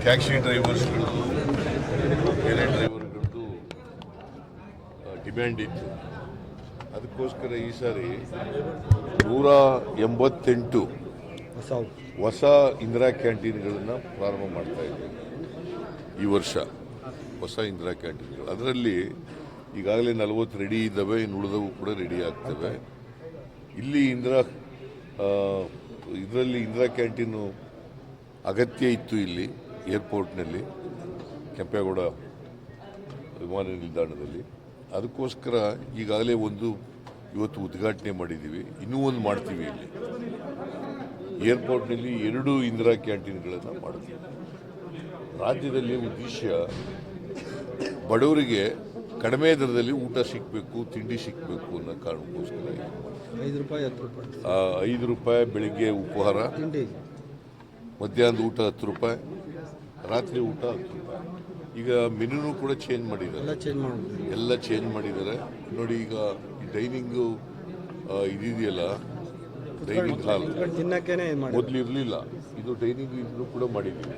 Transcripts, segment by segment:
Taxi ಡ್ರೈವರ್ಸ್ಗಳು ಬೇರೆ ಡ್ರೈವರ್ಗಳದ್ದು demand ಇತ್ತು. ಅದಕ್ಕೋಸ್ಕರ ಈ ಸಾರಿ 188 ಹೊಸ ಇಂದಿರಾ ಕ್ಯಾಂಟೀನ್ಗಳನ್ನು ಪ್ರಾರಂಭ ಮಾಡ್ತಾ ಇದ್ದೀವಿ ಈ ವರ್ಷ. ಹೊಸ ಇಂದಿರಾ ಕ್ಯಾಂಟೀನ್ಗಳು, ಅದರಲ್ಲಿ ಈಗಾಗಲೇ 40 ರೆಡಿ ಇದ್ದಾವೆ, ಇನ್ನು ಉಳಿದವು ಕೂಡ ರೆಡಿ ಆಗ್ತವೆ. ಇಲ್ಲಿ ಇದರಲ್ಲಿ ಇಂದಿರಾ ಕ್ಯಾಂಟೀನು ಅಗತ್ಯ ಇತ್ತು ಇಲ್ಲಿ ಏರ್ಪೋರ್ಟ್ನಲ್ಲಿ, ಕೆಂಪೇಗೌಡ ವಿಮಾನ ನಿಲ್ದಾಣದಲ್ಲಿ. ಅದಕ್ಕೋಸ್ಕರ ಈಗಾಗಲೇ ಇವತ್ತು ಉದ್ಘಾಟನೆ ಮಾಡಿದ್ದೀವಿ, ಇನ್ನೂ ಒಂದು ಮಾಡ್ತೀವಿ. ಇಲ್ಲಿ ಏರ್ಪೋರ್ಟ್ನಲ್ಲಿ 2 ಇಂದಿರಾ ಕ್ಯಾಂಟೀನ್ಗಳನ್ನು ಮಾಡ್ತೀವಿ. ರಾಜ್ಯದಲ್ಲಿ ಉದ್ದೇಶ ಬಡವರಿಗೆ ಕಡಿಮೆ ದರದಲ್ಲಿ ಊಟ ಸಿಗಬೇಕು, ತಿಂಡಿ ಸಿಗಬೇಕು ಅನ್ನೋ ಕಾರಣಕ್ಕೋಸ್ಕರ ₹5 ಬೆಳಿಗ್ಗೆ ಉಪಹಾರ, ಮಧ್ಯಾಹ್ನದ ಊಟ ₹10, ರಾತ್ರಿ ಊಟ ₹10. ಈಗ ಮೆನುನೂ ಕೂಡ ಚೇಂಜ್ ಮಾಡಿದ್ದಾರೆ, ಎಲ್ಲ ಚೇಂಜ್ ಮಾಡಿದ್ದಾರೆ. ನೋಡಿ, ಈಗ ಡೈನಿಂಗು ಇದೆಯಲ್ಲ, ಡೈನಿಂಗ್ ಹಾಲ್ ಮೊದಲು ಇರಲಿಲ್ಲ, ಇದು ಡೈನಿಂಗ್ ಇದನ್ನು ಕೂಡ ಮಾಡಿದ್ದೀವಿ.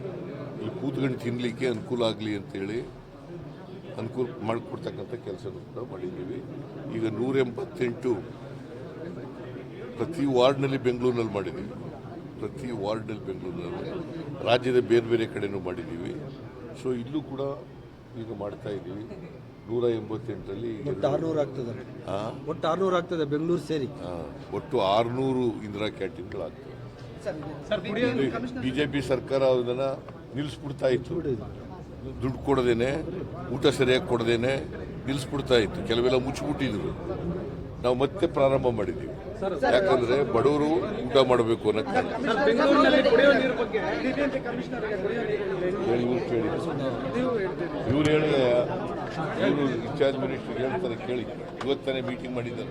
ಇಲ್ಲಿ ಕೂತ್ಕೊಂಡು ತಿನ್ನಲಿಕ್ಕೆ ಅನುಕೂಲ ಆಗಲಿ ಅಂತೇಳಿ ಅನುಕೂಲ ಮಾಡಿಕೊಡ್ತಕ್ಕಂಥ ಕೆಲಸನೂ ಕೂಡ ಮಾಡಿದ್ದೀವಿ. ಈಗ 188 ಪ್ರತಿ ವಾರ್ಡ್ನಲ್ಲಿ ಬೆಂಗಳೂರಿನಲ್ಲಿ ಮಾಡಿದ್ದೀವಿ, ಪ್ರತಿ ವಾರ್ಡ್ನಲ್ಲಿ ಬೆಂಗಳೂರಿನಲ್ಲಿ, ರಾಜ್ಯದ ಬೇರೆ ಬೇರೆ ಕಡೆನೂ ಮಾಡಿದ್ದೀವಿ. ಸೊ ಇಲ್ಲೂ ಕೂಡ ಈಗ ಮಾಡ್ತಾ ಇದ್ದೀವಿ. 188ರಲ್ಲಿ ಒಟ್ಟು 600 ಆಗ್ತದೆ ಬೆಂಗಳೂರು ಸೇರಿ. ಒಟ್ಟು 600 ಇಂದಿರಾ ಕ್ಯಾಂಟೀನ್ಗಳಾಗ್ತವೆ. ಬಿಜೆಪಿ ಸರ್ಕಾರ ಅದನ್ನು ನಿಲ್ಲಿಸ್ಬಿಡ್ತಾ ಇತ್ತು, ದುಡ್ಡು ಕೊಡದೇನೆ, ಊಟ ಸರಿಯಾಗಿ ಕೊಡದೇನೆ ನಿಲ್ಲಿಸ್ಬಿಡ್ತಾ ಇತ್ತು. ಕೆಲವೆಲ್ಲ ಮುಚ್ಚಿಬಿಟ್ಟಿದ್ರು. ನಾವು ಮತ್ತೆ ಪ್ರಾರಂಭ ಮಾಡಿದ್ದೀವಿ, ಯಾಕಂದ್ರೆ ಬಡವರು ಊಟ ಮಾಡಬೇಕು ಅನ್ನೋ ಕಾರಣ. ಇವ್ರು ಹೇಳಿದ್ರೆ ಇವರು ಇನ್ಚಾರ್ಜ್ ಮಿನಿಸ್ಟರ್ ಹೇಳ್ತಾರೆ, ಕೇಳಿ. ಇವತ್ತಾನೆ ಮೀಟಿಂಗ್ ಮಾಡಿದ್ದಾರೆ.